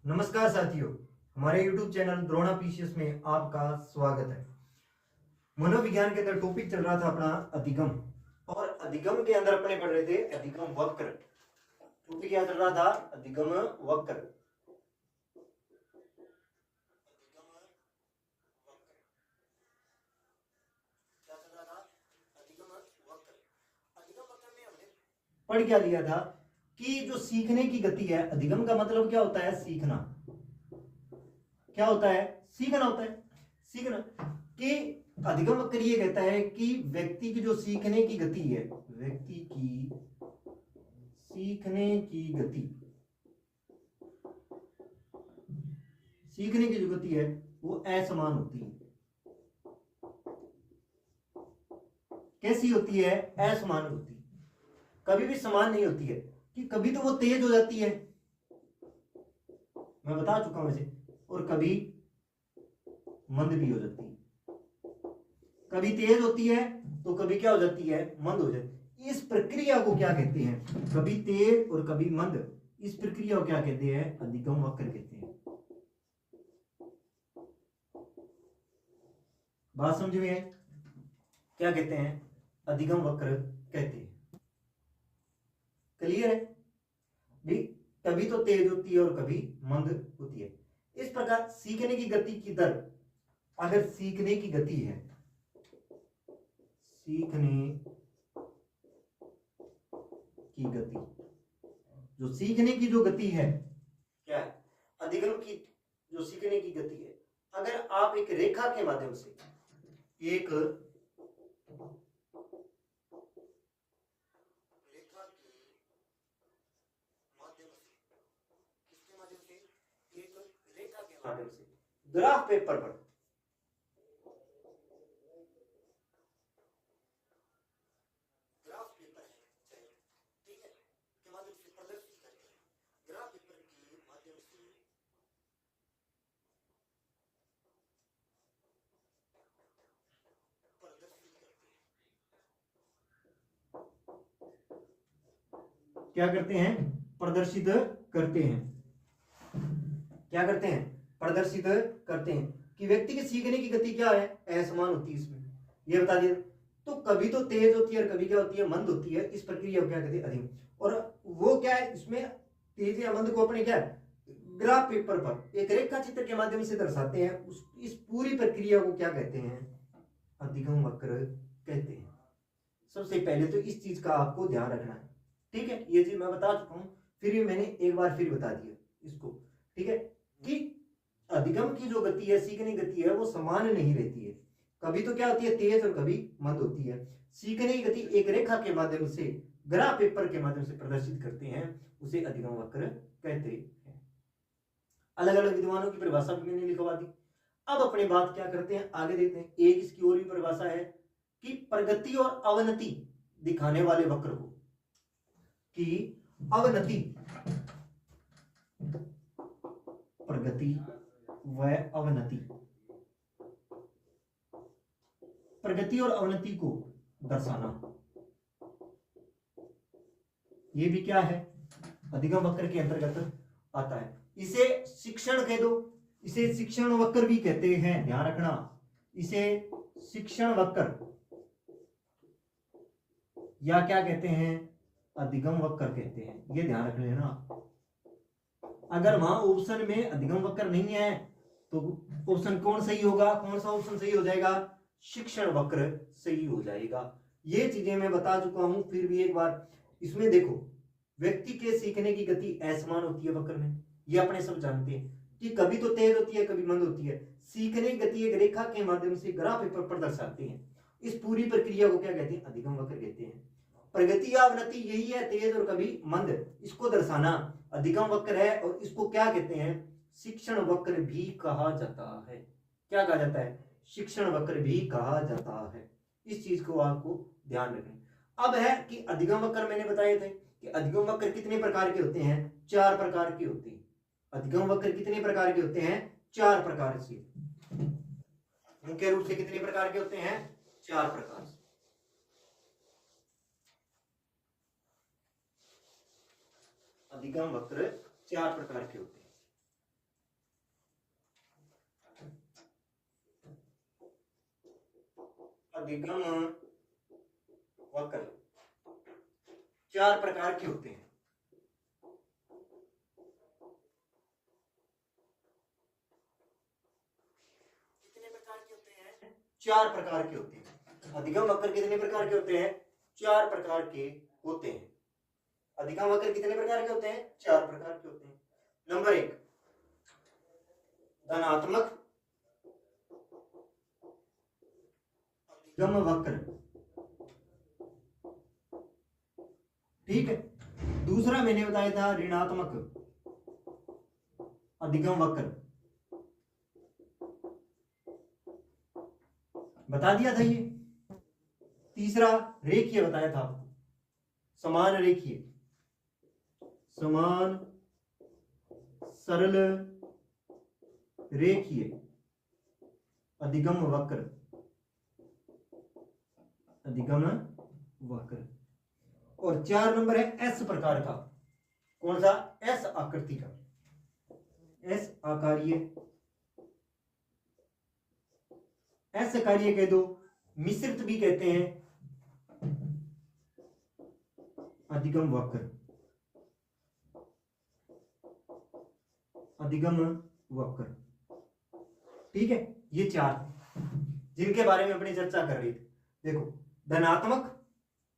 नमस्कार साथियों, हमारे YouTube चैनल द्रोणा पीसीएस में आपका स्वागत है। मनोविज्ञान के अंदर टॉपिक चल रहा था अपना अधिगम, और अधिगम के अंदर अपने पढ़ रहे थे अधिगम वक्र। टॉपिक क्या चल रहा था? अधिगम वक्र। क्या चल रहा था? अधिगम वक्र। अधिगम वक्र में हमने पढ़ क्या लिया था कि जो सीखने की गति है, अधिगम का मतलब क्या होता है? सीखना। क्या होता है? सीखना होता है। सीखना कि अधिगम वक्र ये कहता है कि व्यक्ति की जो सीखने की गति है, व्यक्ति की सीखने की गति, सीखने की जो गति है वो असमान होती है। कैसी होती है? असमान होती है। कभी भी समान नहीं होती है कि कभी तो वो तेज हो जाती है, मैं बता चुका हूं वैसे, और कभी मंद भी हो जाती है। कभी तेज होती है तो कभी क्या हो जाती है? मंद हो जाती है। इस प्रक्रिया को क्या कहते हैं? कभी तेज और कभी मंद। इस प्रक्रिया को क्या कहते हैं? अधिगम वक्र कहते हैं। बात समझ में? क्या कहते हैं? अधिगम वक्र कहते हैं। क्लियर है भी? कभी तो तेज होती है और कभी मंद होती है। इस प्रकार सीखने की गति की दर, अगर सीखने की गति है, सीखने की गति, जो सीखने की जो गति है क्या है? अधिगम की जो सीखने की गति है, अगर आप एक रेखा के माध्यम से, एक रेखा के माध्यम से, किसके माध्यम से? एक रेखा के माध्यम से ग्राफ पेपर पर, ग्राफ पेपर है चाहे, ठीक है, के माध्यम से प्रदर्शित करते हैं। ग्राफ पेपर के माध्यम से प्रदर्शित करते हैं। क्या करते हैं? प्रदर्शित करते हैं। क्या करते हैं? प्रदर्शित करते हैं कि व्यक्ति की सीखने की गति क्या है? असमान होती है। इसमें ये बता दिया। तो कभी तो तेज होती है और कभी क्या होती है? मंद होती है। इस प्रक्रिया को क्या कहते हैं? अधिगम। और वो क्या है इसमें? तेज या मंद को अपने क्या है? ग्राफ पेपर पर एक रेखा चित्र के माध्यम से दर्शाते हैं। इस पूरी प्रक्रिया को क्या कहते हैं? अधिगम वक्र कहते हैं। सबसे पहले तो इस चीज का आपको ध्यान रखना है, ठीक है? ये चीज मैं बता चुका हूं, फिर भी मैंने एक बार फिर बता दिया इसको, ठीक है? कि अधिगम की जो गति है, सीखने की गति है, वो समान नहीं रहती है। कभी तो क्या होती है? तेज और कभी मंद होती है। सीखने की गति एक रेखा के माध्यम से, ग्राफ पेपर के माध्यम से प्रदर्शित करते हैं, उसे अधिगम वक्र कहते हैं। अलग अलग विद्वानों की परिभाषा भी मैंने लिखवा दी। अब अपनी बात क्या करते हैं, आगे देखते हैं। एक इसकी और भी परिभाषा है कि प्रगति और अवनति दिखाने वाले वक्र को, कि अवनति, प्रगति व अवनति, प्रगति और अवनति को दर्शाना, ये भी क्या है? अधिगम वक्र के अंतर्गत आता है। इसे शिक्षण कह दो, इसे शिक्षण वक्र भी कहते हैं, ध्यान रखना। इसे शिक्षण वक्र या क्या कहते हैं? अधिगम वक्र कहते हैं। ये ध्यान रख लेना। अगर वहां ऑप्शन में अधिगम वक्र नहीं है तो ऑप्शन कौन सही होगा? कौन सा ऑप्शन सही हो जाएगा? शिक्षण वक्र सही हो जाएगा। ये चीजें मैं बता चुका हूं, फिर भी एक बार इसमें देखो। व्यक्ति के सीखने की गति असमान होती है वक्र में, ये अपने सब जानते हैं कि कभी तो तेज होती है, कभी मंद होती है। सीखने की गति एक रेखा के माध्यम से ग्राफ पेपर पर दर्शाते हैं। इस पूरी प्रक्रिया को क्या कहते हैं? अधिगम वक्र कहते हैं। प्रगति या अवनति यही है, तेज और कभी मंद, इसको दर्शाना अधिगम वक्र है। और इसको क्या कहते हैं? शिक्षण वक्र भी कहा जाता है। क्या कहा जाता है? शिक्षण वक्र भी कहा जाता है। इस चीज को आपको ध्यान रखना। अब है कि अधिगम वक्र मैंने बताए थे कि अधिगम वक्र कितने प्रकार के होते हैं? 4 प्रकार के होते हैं। अधिगम वक्र कितने प्रकार के होते हैं? 4 प्रकार से। मुख्य रूप से कितने प्रकार के होते हैं? 4 प्रकार से। अधिगम वक्र 4 प्रकार के होते हैं। अधिगम वक्र 4 प्रकार के होते हैं। कितने प्रकार के होते हैं? 4 प्रकार के होते हैं। अधिगम वक्र कितने प्रकार के होते हैं? 4 प्रकार के होते हैं। अधिगम वक्र कितने प्रकार के होते हैं? 4 प्रकार के होते हैं। नंबर 1 धनात्मक अधिगम वक्र, ठीक है। दूसरा मैंने बताया था ऋणात्मक अधिगम वक्र, बता दिया था ये। तीसरा रेखीय बताया था आपको, समान रेखीय, समान सरल रेखीय अधिगम वक्र, अधिगम वक्र। और 4 नंबर है एस प्रकार का। कौन सा? एस आकृति का, एस आकारीय, एस आकारीय कह दो, मिश्रित भी कहते हैं अधिगम वक्र, अधिगम वक्र, ठीक है। ये 4 जिनके बारे में अपनी चर्चा कर रही थी। देखो, धनात्मक,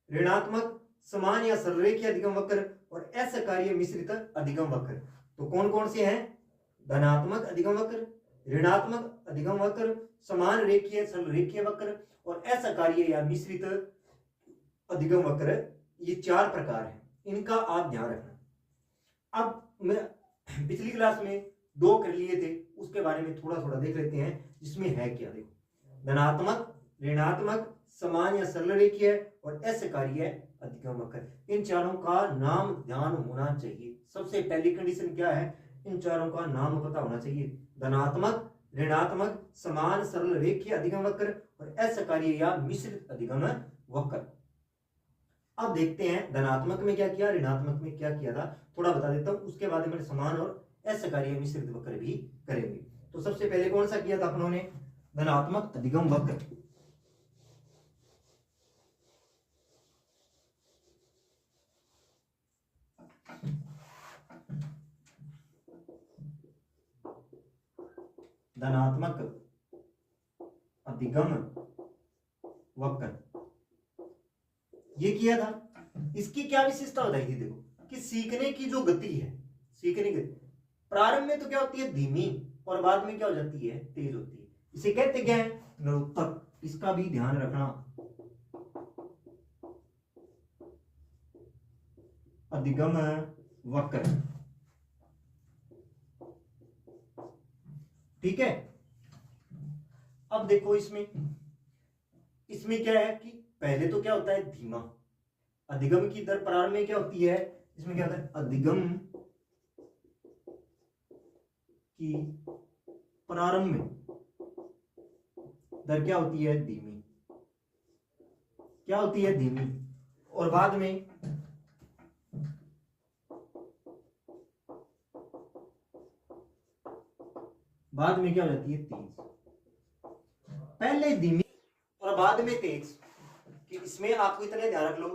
ऋणात्मक, समान या सरलरेखीय अधिगम वक्र और असकार्य मिश्रित अधिगम वक्र। तो कौन कौन से हैं? धनात्मक अधिगम वक्र, ऋणात्मक अधिगम वक्र, समान रेखीय सरलरेखीय वक्र और असकार्य या मिश्रित अधिगम वक्र। ये 4 प्रकार हैं, इनका आप ध्यान रखना। अब मैं पिछली क्लास में 2 कर लिए थे, उसके बारे में थोड़ा थोड़ा देख लेते हैं जिसमें है क्या। देखो, धनात्मक, ऋणात्मक, समान या सरल रेखीय और असकार्य अधिगम वक्र। इन चारों का नाम ध्यान होना चाहिए। सबसे पहली कंडीशन क्या है? इन चारों का नाम पता होना चाहिए। धनात्मक, ऋणात्मक, समान सरल रेखीय अधिगम वक्र और असकार्य या मिश्रित अधिगम वक्र। अब देखते हैं धनात्मक में क्या किया, ऋणात्मक में क्या किया था, थोड़ा बता देता हूं। उसके बाद में समान और असकार्य मिश्रित वक्र भी करेंगे। तो सबसे पहले कौन सा किया था अपनों ने? धनात्मक अधिगम वक्र। धनात्मक अधिगम वक्र ये किया था। इसकी क्या विशेषता बताई थी? देखो कि सीखने की जो गति है, सीखने की प्रारंभ में तो क्या होती है? धीमी, और बाद में क्या हो जाती है? तेज होती है। इसे कहते क्या है? निरुत्तक। इसका भी ध्यान रखना। अधिगम वक्र, ठीक है। अब देखो इसमें क्या है कि पहले तो क्या होता है? धीमा। अधिगम की दर प्रारंभ में क्या होती है? इसमें क्या होता है? अधिगम की प्रारंभ में दर क्या होती है? धीमी। क्या होती है? धीमी। और बाद में क्या हो जाती है? तेज। पहले धीमी और बाद में तेज। कि इसमें आपको इतने ध्यान रख लो,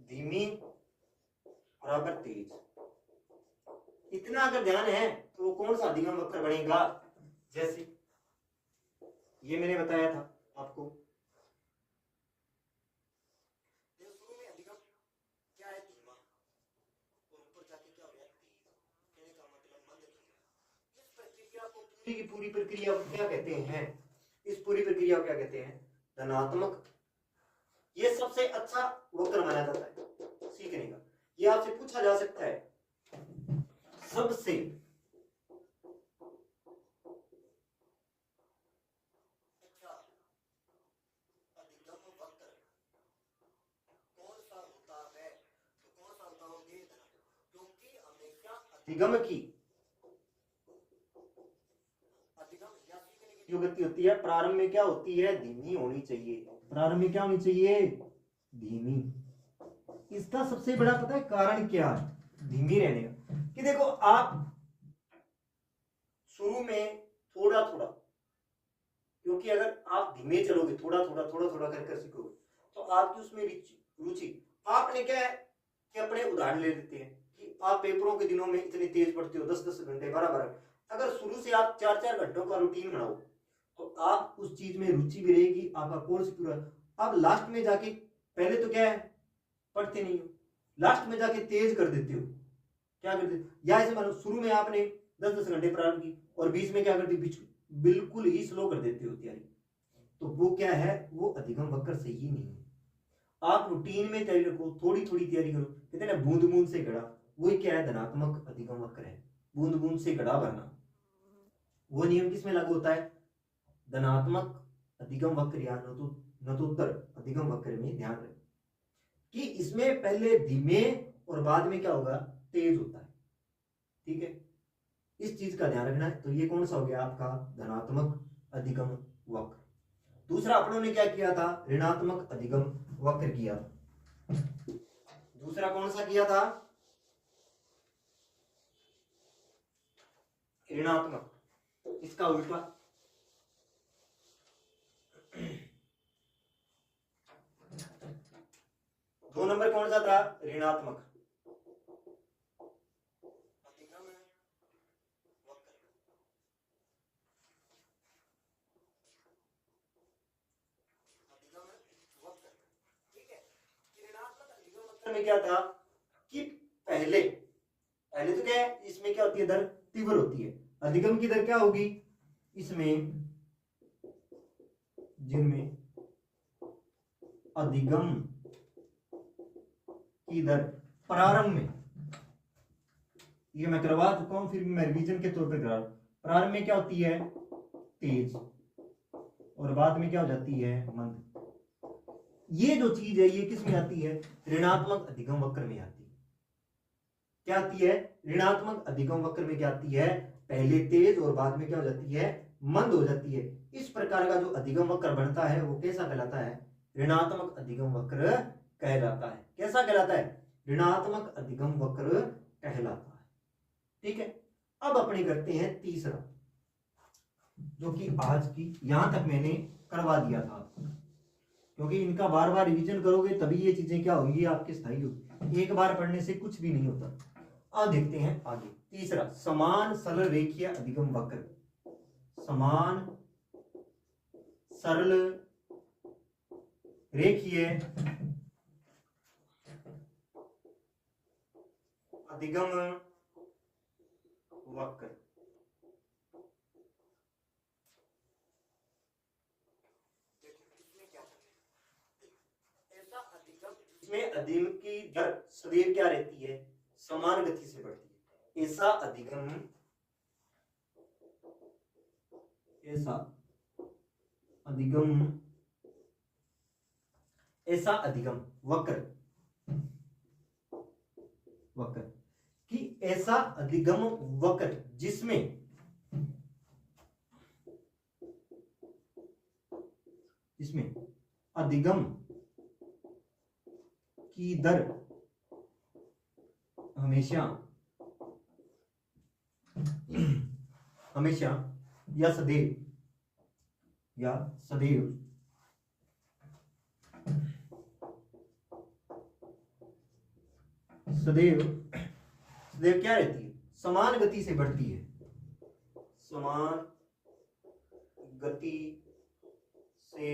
धीमी बराबर तेज। इतना अगर ध्यान है तो वो कौन सा अधिगम वक्र बनेगा? जैसे ये मैंने बताया था आपको, शुरू में अधिगम क्या है? धीमा, और ऊपर जाके क्या हो गया? तेज। कहने का मतलब मंद धीमा। इस प्रक्रिया को पूरी की पूरी प्रक्रिया को क्या कहते हैं? इस पूरी प्रक्रिया को क्या कहते हैं? धनात्मक। ये सबसे अच्छा वक्र माना जाता है सीखने का। ये आपसे पूछा जा सकता है, सबसे अच्छा अधिगम वक्र कौन सा होता है? तो कौन सा होता है? क्योंकि हमेशा अधिगम की जो गति होती है प्रारंभ में क्या होती है? धीमी होनी चाहिए। प्रारंभ में क्या होनी चाहिए? धीमी। इसका सबसे बड़ा पता है कारण क्या है धीमी रहने का? कि देखो, आप शुरू में थोड़ा थोड़ा, क्योंकि क्योंकि अगर आप धीमे चलोगे, थोड़ा थोड़ा कर सीखोगे, तो आपकी उसमें रुचि, आपने क्या है कि अपने उदाहरण ले लेते हैं कि आप पेपरों के दिनों में इतने तेज पढ़ते हो, 10-10 घंटे, 12-12, अगर शुरू से आप 4-4 घंटों का रूटीन बनाओ तो आप उस चीज में रुचि भी रहेगी, आपका कोर्स पूरा। आप लास्ट में जाके, पहले तो क्या है पढ़ते नहीं हो, लास्ट में जाके तेज कर देते हो, क्या करते हो, या ऐसे मानो शुरू में आपने 10-10 घंटे प्रारंभ की और बीच में क्या करते हो, बिल्कुल ही स्लो कर देते हो तैयारी, तो वो क्या है, वो अधिगम वक्र सही नहीं है। आप रूटीन में तैयारी रखो, थोड़ी थोड़ी तैयारी करो, कहते हैं ना बूंद बूंद से घड़ा, वही क्या है धनात्मक अधिगम वक्र है, बूंद बूंद से घड़ा भरना। वो नियम किसमें लागू होता है, धनात्मक अधिगम वक्र या नतोत्तर अधिगम वक्र में। ध्यान रखें कि इसमें पहले धीमे और बाद में क्या होगा, तेज होता है, ठीक है, इस चीज का ध्यान रखना है। तो ये कौन सा हो गया आपका धनात्मक अधिगम वक्र। दूसरा अपनों ने क्या किया था, ऋणात्मक अधिगम वक्र किया। दूसरा कौन सा किया था, ऋणात्मक, इसका उल्टा। दो नंबर कौन सा था, ऋणात्मक अधिगम वक्र। ठीक है, ऋणात्मक अधिगम वक्र में क्या था कि पहले तो क्या है, इसमें क्या होती है, दर तीव्र होती है। अधिगम की दर क्या होगी, इसमें जिनमें अधिगम की दर प्रारंभ में, ये मैं करवा चुका हूं, फिर मैं रिवीजन के तौर पर करा, प्रारंभ में क्या होती है तेज और बाद में क्या हो जाती है मंद। ये जो चीज है ये किस में आती है, ऋणात्मक अधिगम वक्र में आती है। क्या आती है, ऋणात्मक अधिगम वक्र में क्या आती है, पहले तेज और बाद में क्या हो जाती है, मंद हो जाती है। इस प्रकार का जो अधिगम वक्र बनता है वो कैसा कहलाता है, ऋणात्मक अधिगम वक्र कहलाता है। कैसा कहलाता है, ऋणात्मक अधिगम वक्र कहलाता है। ठीक है, अब अपने करते हैं तीसरा, जो कि आज की यहां तक मैंने करवा दिया था आपको, क्योंकि इनका बार बार रिवीजन करोगे तभी ये चीजें क्या होंगी, आपकी स्थायी होगी, एक बार पढ़ने से कुछ भी नहीं होता। अब देखते हैं आगे, तीसरा समान सरल रेखीय अधिगम वक्र। समान सरल रेखीय अधिगम वक्र। इसमें अधिगम की दर सदैव क्या रहती है, समान गति से बढ़ती है। ऐसा अधिगम वक्र कि ऐसा अधिगम वक्र जिसमें अधिगम की दर हमेशा या सदैव क्या रहती है, समान गति से बढ़ती है। समान गति से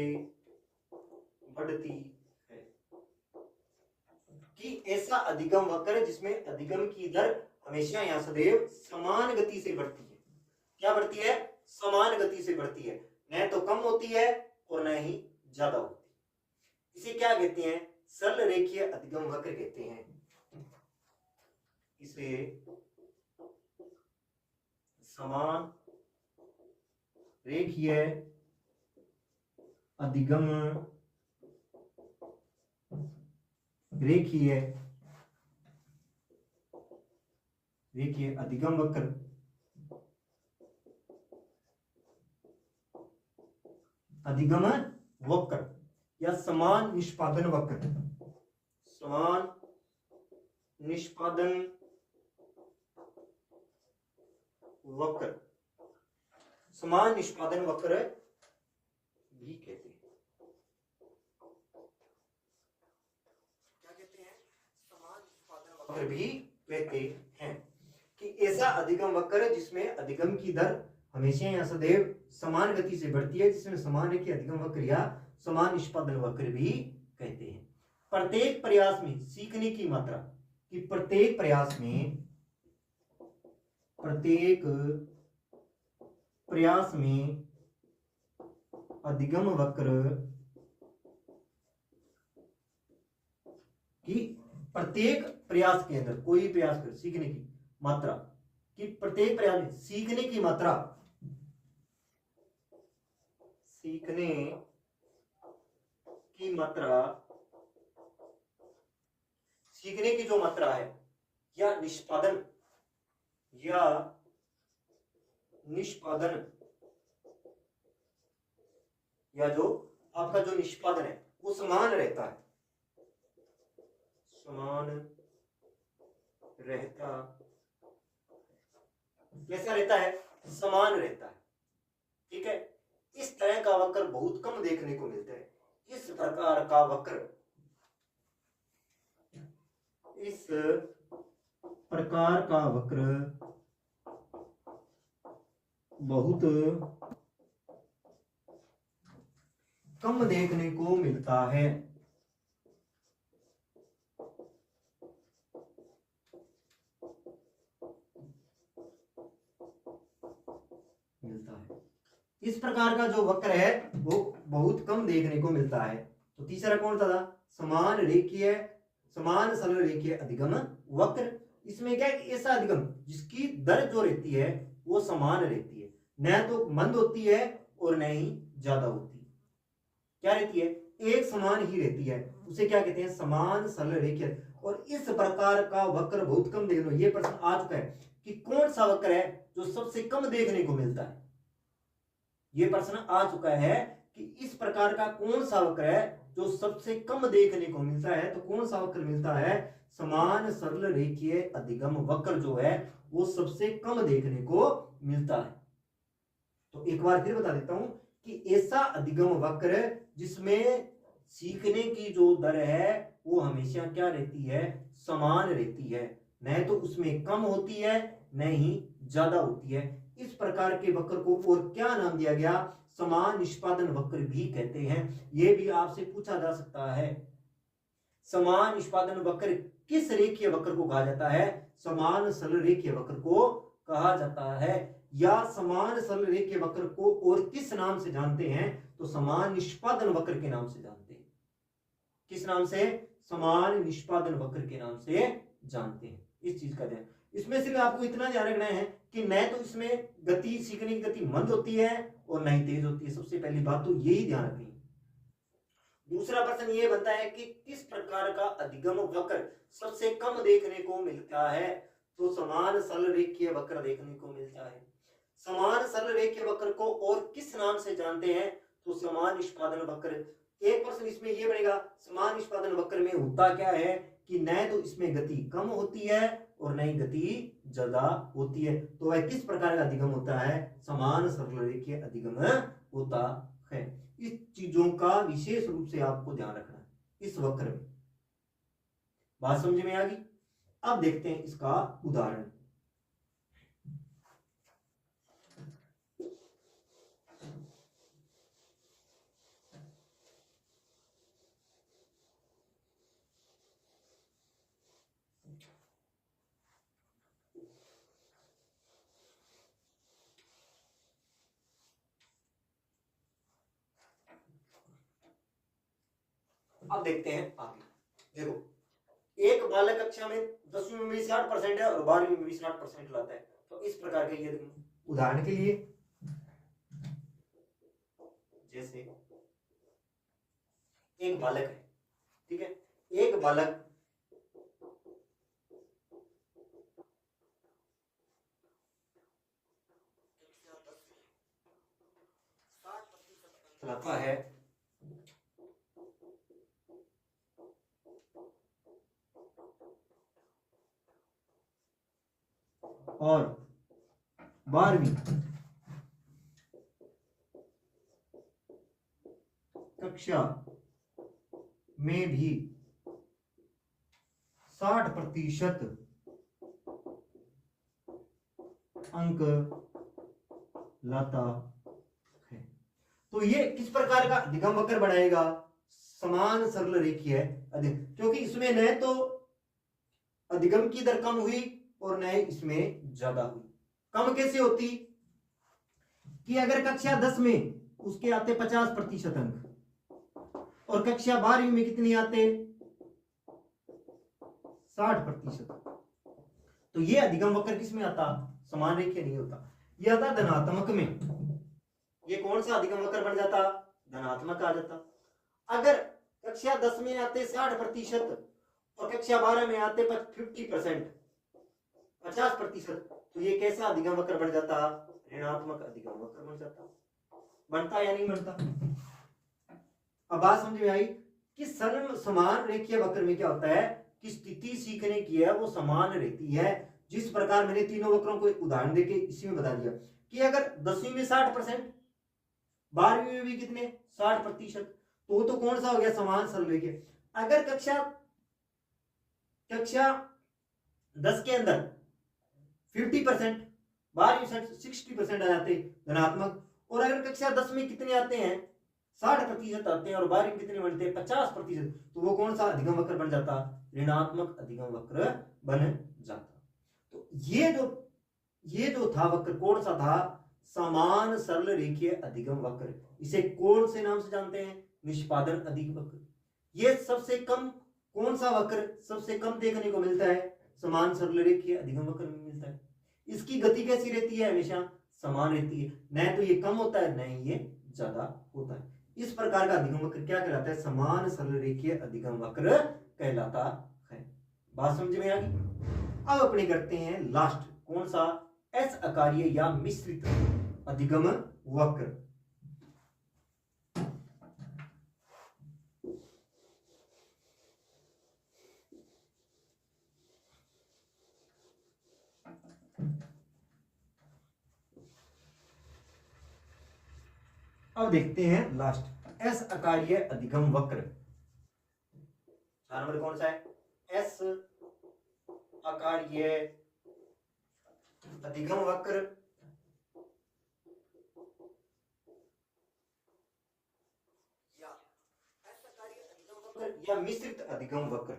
बढ़ती है कि ऐसा अधिगम वक्र जिसमें अधिगम की दर हमेशा या सदैव समान गति से बढ़ती है। क्या बढ़ती है, समान गति से बढ़ती है, न तो कम होती है और न ही ज्यादा होती है। इसे क्या कहते हैं, सरल रेखीय अधिगम वक्र कहते हैं। इसे समान रेखीय अधिगम वक्र या समान निष्पादन वक्र भी कहते हैं। क्या कहते हैं? समान निष्पादन वक्र भी कहते हैं कि ऐसा अधिगम वक्र जिसमें अधिगम की दर हमेशा या सदैव समान गति से बढ़ती है, जिसमें समान है कि अधिगम वक्र या समान निष्पादन वक्र भी कहते हैं। प्रत्येक प्रयास में सीखने की मात्रा, कि प्रत्येक प्रयास में अधिगम वक्र की प्रत्येक प्रयास के अंदर, कोई प्रयास कर सीखने की मात्रा, कि प्रत्येक प्रयास में सीखने की मात्रा, सीखने की जो मात्रा है या निष्पादन या जो आपका जो निष्पादन है वो समान रहता है, कैसा रहता है? समान रहता है। ठीक है, इस तरह का वक्र बहुत कम देखने को मिलता है। इस प्रकार का वक्र बहुत कम देखने को मिलता है। इस प्रकार का जो वक्र है वो बहुत कम देखने को मिलता है। तो तीसरा कौन था? समान सरल रेखीय अधिगम वक्र। इसमें क्या है? ऐसा अधिगम जिसकी दर जो रहती है वो समान रहती है, न तो मंद होती है और न ही ज्यादा होती है। क्या रहती है? एक समान ही रहती है, उसे क्या कहते हैं? समान सरल रेखीय। और इस प्रकार का वक्र बहुत कम देखने को, ये प्रश्न आ चुका है कि कौन सा वक्र है जो सबसे कम देखने को मिलता है। ये प्रश्न आ चुका है कि इस प्रकार का कौन सा वक्र है जो सबसे कम देखने को मिलता है। तो कौन सा वक्र मिलता है? समान सरल रेखीय अधिगम वक्र जो है वो सबसे कम देखने को मिलता है। तो एक बार फिर बता देता हूं कि ऐसा अधिगम वक्र जिसमें सीखने की जो दर है वो हमेशा क्या रहती है? समान रहती है, न तो उसमें कम होती है न ही ज्यादा होती है। इस प्रकार के वक्र को और क्या नाम दिया गया? समान निष्पादन वक्र भी कहते हैं। यह भी आपसे पूछा जा सकता है। समान निष्पादन वक्र किस रेखीय वक्र को कहा जाता है? समान सरल रेखीय वक्र को कहा जाता है। या समान सरल रेखीय वक्र को और किस नाम से जानते हैं? तो समान निष्पादन वक्र के नाम से जानते हैं। किस नाम से? समान निष्पादन वक्र के नाम से जानते हैं। इस चीज का ध्यान, इसमें सिर्फ आपको इतना ध्यान रखना है कि न तो इसमें गति, सीखने की गति मंद होती है और न ही तेज होती है। सबसे पहली बात तो यही ध्यान रखनी है। दूसरा प्रश्न ये बनता है कि किस प्रकार का अधिगम वक्र सबसे कम देखने को मिलता है? तो समान सरल रेखीय वक्र देखने को मिलता है। समान सरल रेखीय वक्र को और किस नाम से जानते हैं? तो समान निष्पादन वक्र। एक प्रश्न इसमें यह बनेगा, समान निष्पादन वक्र में होता क्या है कि न तो इसमें गति कम होती है और न ही गति ज्यादा होती है। तो वह किस प्रकार का अधिगम होता है? समान सरल रेखीय अधिगम होता है। इस चीजों का विशेष रूप से आपको ध्यान रखना है इस वक्र में। बात समझ में आ गई? अब देखते हैं इसका उदाहरण। अब देखते हैं आगे। देखो, एक बालक कक्षा में 10वीं में भी 60% है और 12वीं में भी 60% लाता है। तो इस प्रकार के, ये उदाहरण के लिए जैसे एक बालक है, ठीक है, एक बालक लाता है और 12वीं कक्षा में भी 60% अंक लाता है। तो ये किस प्रकार का अधिगम वक्र बनाएगा? समान सरल रेखीय अधिगम, क्योंकि इसमें न तो अधिगम की दर कम हुई और न ही इसमें ज्यादा हुई। कम कैसे होती कि अगर कक्षा 10 में उसके आते 50% अंक और कक्षा 12वीं में कितने आते? 60%। तो ये अधिगम वक्र किस में आता? समान रेखीय नहीं होता, ये आता धनात्मक में। ये कौन सा अधिगम वक्र बन जाता? धनात्मक आ जाता। अगर कक्षा 10 में आते 60% और कक्षा 12 में आते 50%, तो ये कैसा अधिगम वक्र बन जाता? ऋणात्मक अधिगम वक्र बन जाता। बनता या नहीं बनता? अब बात समझ में आई कि सरल समान रेखीय वक्र में क्या होता है कि स्थिति सीखने की है वो समान रहती है। जिस प्रकार मैंने तीनों वक्रों को उदाहरण देके इसी में बता दिया कि अगर 10वीं में 60%, 12वीं में भी कितने? 60%, तो कौन सा हो गया? समान सरल रेखीय। अगर कक्षा 10 के अंदर 50%, 12वीं 60% आ जाते धनात्मक, और अगर कक्षा 10 में कितने आते हैं? 60% आते हैं, और 12वीं में कितने बनते हैं? 50%, तो वो कौन सा अधिगम वक्र बन जाता? ऋणात्मक अधिगम वक्र बन जाता। तो ये जो था वक्र कौन सा था? समान सरल रेखीय अधिगम वक्र। इसे कौन से नाम से जानते हैं? निष्पादन अधिगम वक्र। ये सबसे कम कौन सा वक्र सबसे कम देखने को मिलता है? समान सरल रेखीय अधिगम वक्र में मिलता है। इसकी गति कैसी रहती है? हमेशा समान रहती है, न तो ये कम होता है न ही ये ज्यादा होता है। इस प्रकार का अधिगम वक्र क्या कहलाता है? समान सरल रेखीय अधिगम वक्र कहलाता है। बात समझ में आ गई? अब अपने करते हैं लास्ट, कौन सा? एस आकारीय या मिश्रित अधिगम वक्र। अब देखते हैं लास्ट, एस आकारीय अधिगम वक्र। 4 नंबर कौन सा है? एस आकारीय अधिगम वक्र या मिश्रित अधिगम वक्र।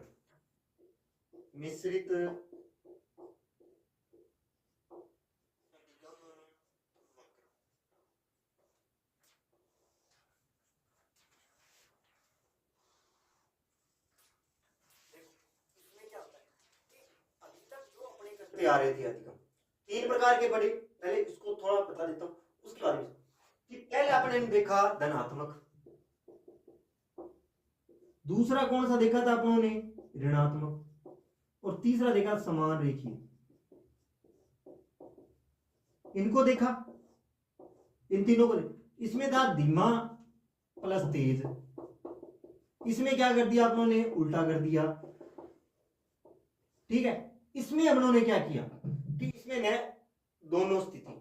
मिश्रित आ रहे थे अधिगम 3 प्रकार के बड़े। पहले इसको थोड़ा बता देता हूं, उसके बाद में कि पहले आपने देखा धनात्मक, दूसरा कौन सा देखा था आपने? ऋणात्मक, और तीसरा देखा समान रेखीय। इनको देखा, इन तीनों को। इसमें था धीमा प्लस तेज, इसमें क्या कर दिया आप लोगों ने? उल्टा कर दिया। ठीक है, इसमें हम लोगों ने क्या किया कि इसमें न दोनों स्थिति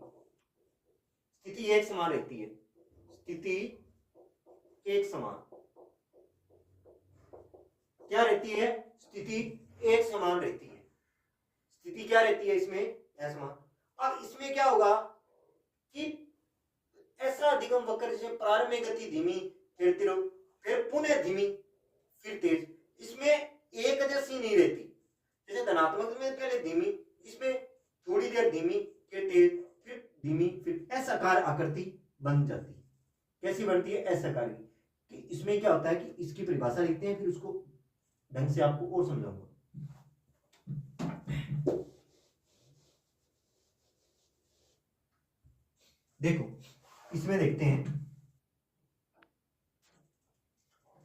एक समान रहती है। स्थिति एक समान क्या रहती है? स्थिति एक समान रहती है। स्थिति क्या रहती है इसमें? असमान। अब इसमें क्या होगा कि ऐसा अधिगम वक्र जैसे प्रारंभ में गति धीमी, फिर तीव्र, फिर पुनः धीमी, फिर तेज, इसमें एक जैसी नहीं रहती। जैसे धनात्मक में पहले धीमी, इसमें थोड़ी देर धीमी, फिर तेज, फिर धीमी, फिर ऐसा आकार आकृति बन जाती है। कैसी बनती है? ऐसा आकार की। इसमें क्या होता है कि इसकी परिभाषा लिखते हैं, फिर उसको ढंग से आपको और समझाऊंगा। देखो इसमें देखते हैं,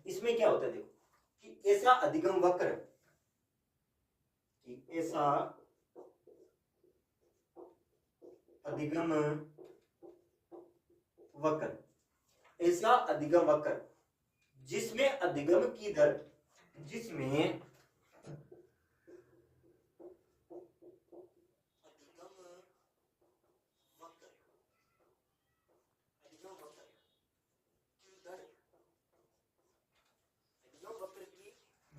इसमें क्या होता है? देखो कि ऐसा अधिगम वक्र, कि ऐसा अधिगम वक्र, ऐसा अधिगम वक्र जिसमें अधिगम की दर, जिसमें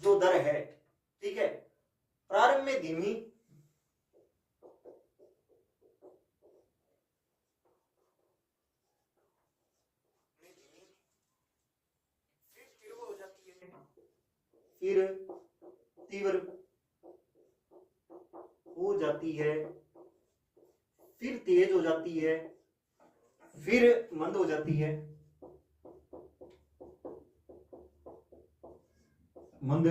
जो दर है, ठीक है, प्रारंभ में धीमी, फिर तीव्र हो जाती है, फिर तीव्र हो जाती है, फिर तेज हो जाती है, फिर मंद हो जाती है, मंद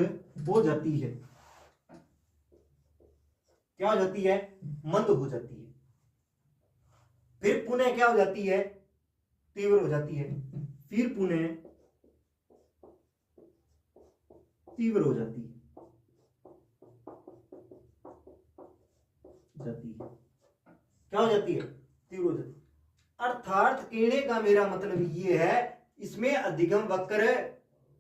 हो जाती है, क्या हो जाती है, मंद हो जाती है, फिर पुनः क्या हो जाती है, तीव्र हो जाती है, फिर पुनः तीव्र हो जाती है, क्या हो जाती है, तीव्र हो जाती है। अर्थात कहने का मेरा मतलब ये है, इसमें अधिगम वक्र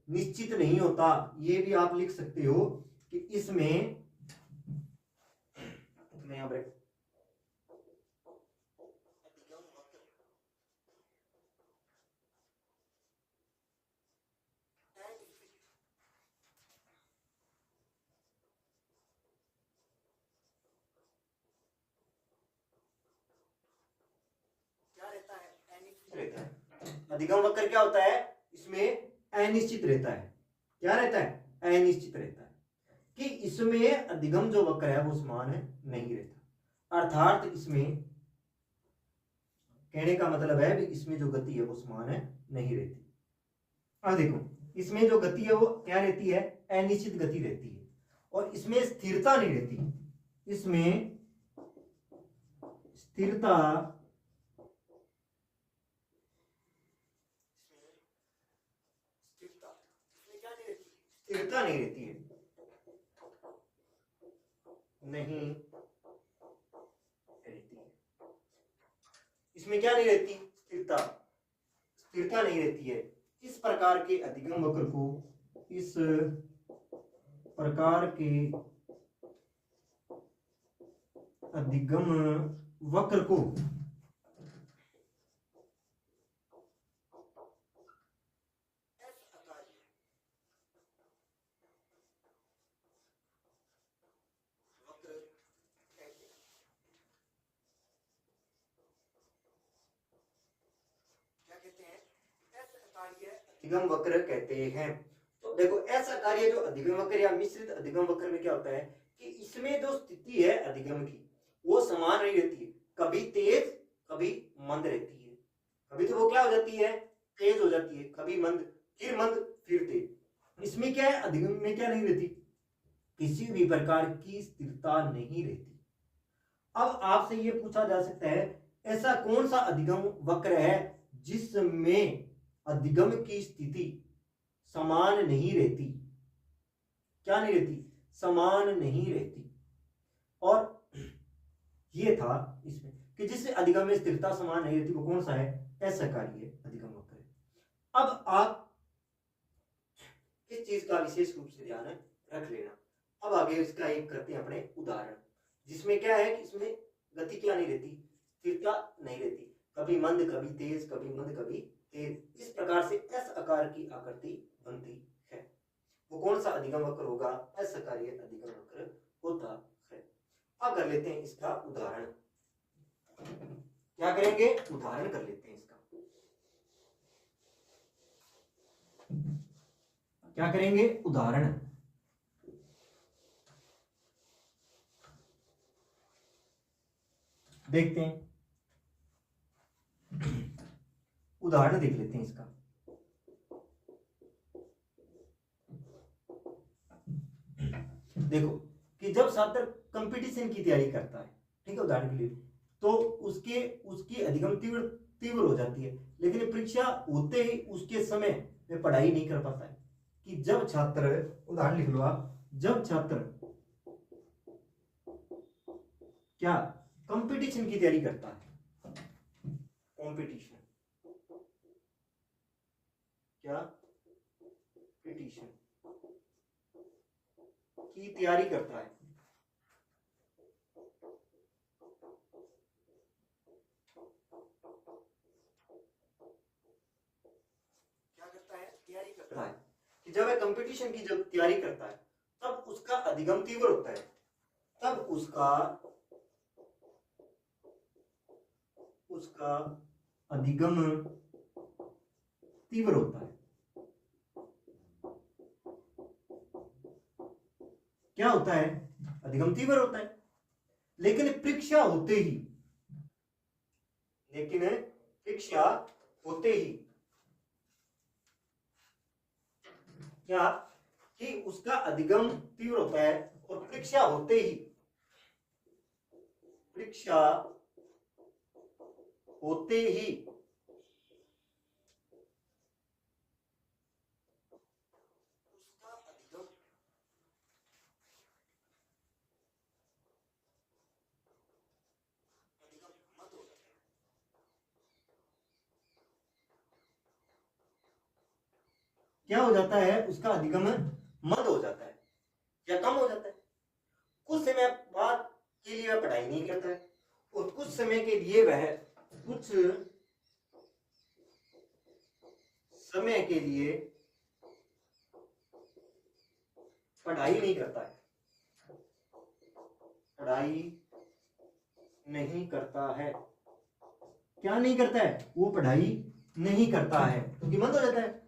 निश्चित नहीं होता। ये भी आप लिख सकते हो कि इसमें यहां पर क्या रहता है, अनिश्चित रहता है। अधिगम वक्र क्या होता है, इसमें अनिश्चित रहता है। क्या रहता है, अनिश्चित रहता है, कि इसमें अधिगम जो वक्र है वो समान है नहीं रहता। अर्थात इसमें कहने का मतलब है भी इसमें जो गति है वो समान है नहीं रहती। अब देखो, इसमें जो गति है वो क्या रहती है, अनिश्चित गति रहती है, और इसमें स्थिरता नहीं रहती। इसमें स्थिरता स्थिरता नहीं रहती है, नहीं रहती है। इसमें क्या नहीं रहती, स्थिरता, स्थिरता नहीं रहती है। इस प्रकार के अधिगम वक्र को, इस प्रकार के अधिगम वक्र को अधिगम वक्र कहते हैं। तो देखो, ऐसा कार्य जो अधिगम वक्र या मिश्रित अधिगम वक्र में क्या होता है कि इसमें जो स्थिति है अधिगम की वो समान नहीं रहती है, कभी तेज कभी मंद रहती है। कभी तो वो क्या हो जाती है, तेज हो जाती है, कभी मंद, फिर मंद, फिर तेज। इसमें क्या है, अधिगम में क्या नहीं रहती, किसी भी प्रकार की स्थिरता नहीं रहती। अब आपसे ये पूछा जा सकता है, ऐसा कौन सा अधिगम वक्र है जिसमें अधिगम की स्थिति समान नहीं रहती, क्या नहीं रहती, समान नहीं रहती। और ये था इसमें कि जिससे अधिगम में स्थिरता समान नहीं रहती, वो कौन सा है, असहकारी अधिगम वक्र है। अब आप इस चीज का विशेष रूप से ध्यान रख लेना। अब आगे इसका एक करते हैं अपने उदाहरण, जिसमें क्या है कि इसमें गति क्या नहीं रहती, स्थिरता नहीं रहती, कभी मंद कभी तेज, कभी मंद कभी तेज। इस प्रकार से एस आकार की आकृति बनती है। वो कौन सा अधिगम वक्र होगा, असहकार्य अधिगम वक्र होता है। अब कर लेते हैं इसका उदाहरण। क्या करेंगे, उदाहरण कर लेते हैं इसका। क्या करेंगे, उदाहरण। देखते हैं, उदाहरण देख लेते हैं इसका। देखो कि जब छात्र कंपटीशन की तैयारी करता है, ठीक है, उदाहरण के लिए, तो उसकी अधिगम तीव्र हो जाती है, लेकिन परीक्षा होते ही उसके समय में पढ़ाई नहीं कर पाता है। कि जब छात्र, उदाहरण लिख लो आप, जब छात्र क्या कंपटीशन की तैयारी करता है, कंपटीशन, क्या कंपटीशन की तैयारी करता है, क्या करता है, तैयारी करता है, कि कि जब वह कंपटीशन की जब तैयारी करता है तब उसका अधिगम तीव्र होता है, तब उसका अधिगम तीव्र होता है। क्या होता है? अधिगम तीव्र होता है। लेकिन परीक्षा होते ही क्या कि उसका अधिगम तीव्र होता है और परीक्षा होते ही उसका अधिगम मत हो जाता है। क्या हो जाता है? उसका अधिगम मद हो जाता है या कम हो जाता है। कुछ समय बाद के लिए वह पढ़ाई नहीं करता है और कुछ समय के लिए वह पढ़ाई नहीं करता है, क्या नहीं करता है? वो पढ़ाई नहीं करता है क्योंकि मंद हो जाता है।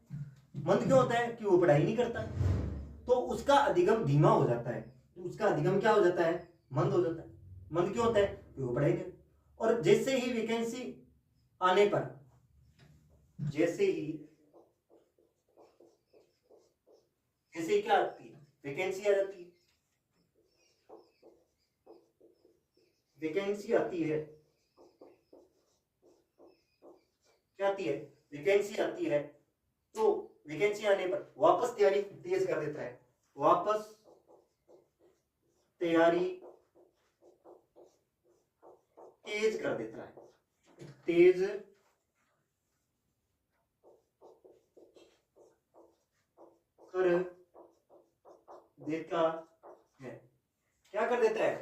मंद क्यों होता है? कि वो पढ़ाई नहीं करता है, तो उसका अधिगम धीमा हो जाता है। तो उसका अधिगम क्या हो जाता है? मंद हो जाता है। मंद क्यों होता है? कि वो पढ़ाई नहीं। और जैसे ही वैकेंसी आने पर क्या आती है? वैकेंसी आ जाती है। वैकेंसी आती है, क्या आती है? वैकेंसी आती है। तो वैकेंसी आने पर वापस तैयारी तेज कर देता है, तेज कर देता है। क्या कर देता है?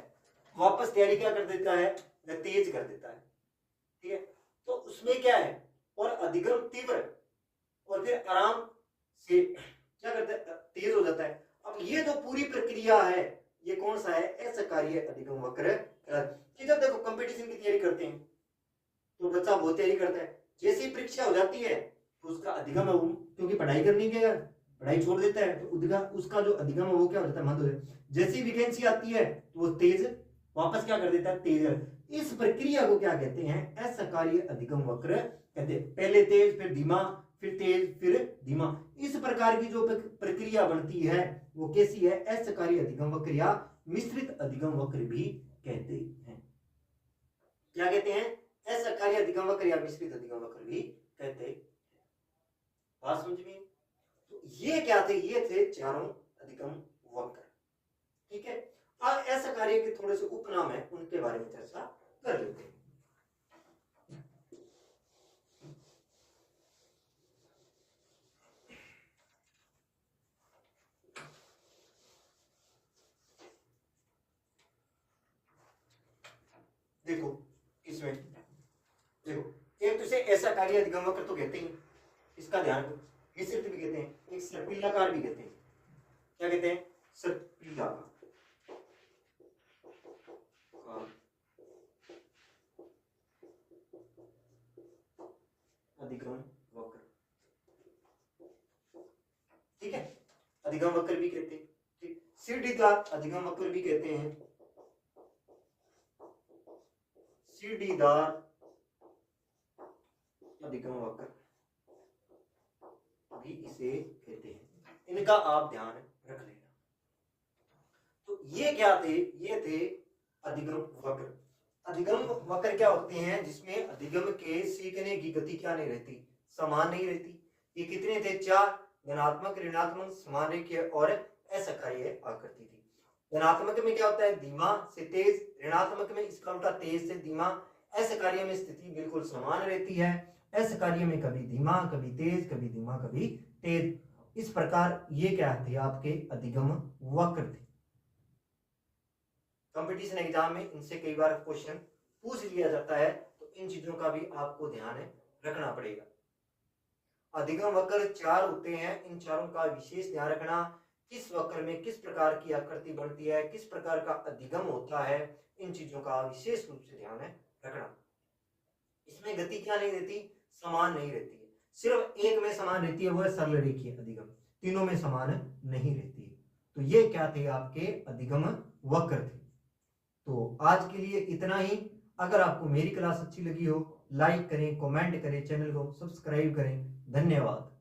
वापस तैयारी क्या कर देता है? वह तेज कर देता है। ठीक है, तो उसमें क्या है? और अधिगम तीव्र और फिर आराम से क्या करता है? तेज हो जाता है। अब ये जो पूरी प्रक्रिया है ये कौन सा है? असहकार्य अधिगम वक्र। कि जब देखो कंपटीशन की तैयारी करते हैं तो बच्चा बहुत तैयारी करता है, जैसी परीक्षा हो जाती है तो उसका अधिगम है वो, क्योंकि पढ़ाई करनी है, पढ़ाई छोड़ देता है, तो उसका जो अधिगम है वो क्या हो जाता है? मंद हो जाता है। जैसी वैकेंसी आती है तो वो तेज वापस क्या कर देता है? तेज। इस प्रक्रिया को क्या कहते हैं? असहकार्य अधिगम वक्र कहते हैं। पहले तेज, फिर धीमा, फिर तेज, फिर धीमा। इस प्रकार की जो प्रक्रिया बनती है वो कैसी है? असहकार्य अधिगम वक्र या मिश्रित अधिगम वक्र भी कहते हैं। क्या कहते हैं? असहकार्य अधिगम वक्र या मिश्रित अधिगम वक्र भी कहते हैं। बात समझ में? तो ये क्या थे? ये थे चारों अधिगम वक्र। ठीक है, अब असहकार्य के थोड़े से उपनाम है, उनके बारे में चर्चा कर लेते हैं। देखो इसमें देखो, एक तो इसे असहकार्य अधिगम वक्र तो कहते हैं, इसका ध्यान रखो। मिश्रित भी कहते हैं, एक सर्पिलाकार भी कहते हैं। क्या कहते हैं? सर्पिलाकार अधिगम वक्र। ठीक है, अधिगम वक्र भी कहते हैं। ठीक, सीढ़ीदार अधिगम वक्र भी कहते हैं, सीढ़ीदार अधिगम वक्र भी इसे कहते हैं। इनका आप ध्यान रख लेना। तो ये क्या थे? ये थे अधिगम वक्र। अधिगम वक्र क्या होते हैं? जिसमें अधिगम के सीखने की गति क्या नहीं रहती? समान नहीं रहती। ये कितने थे? 4। धनात्मक, ऋणात्मक, समानरेखीय और असहकार्य आकृति थी। धनात्मक में क्या होता है? धीमा से तेज, ऋणात्मक में इसका उल्टा तेज से धीमा, असहकार्य में स्थिति बिल्कुल समान रहती है। असहकार्य में कभी धीमा, कभी तेज, कभी धीमा, कभी तेज। इस प्रकार ये क्या थे? आपके अधिगम वक्र थे। कंपटीशन एग्जाम में इनसे कई बार क्वेश्चन पूछ लिया जाता है, तो इन चीजों का भी आपको ध्यान रखना पड़ेगा। अधिगम वक्र 4 होते हैं, इन चारों का विशेष ध्यान रखना। किस वक्र में किस प्रकार की आकृति बनती है, किस प्रकार का अधिगम होता है, इन चीजों का विशेष रूप से ध्यान रखना। इसमें गति क्या नहीं रहती, समान नहीं रहती है, सिर्फ एक में समान रहती है, वो है सरल रेखीय अधिगम, तीनों में समान नहीं रहती है। तो ये क्या थे, आपके अधिगम वक्र थे। तो आज के लिए इतना ही। अगर आपको मेरी क्लास अच्छी लगी हो, लाइक करें, कमेंट करें, चैनल को सब्सक्राइब करें। धन्यवाद।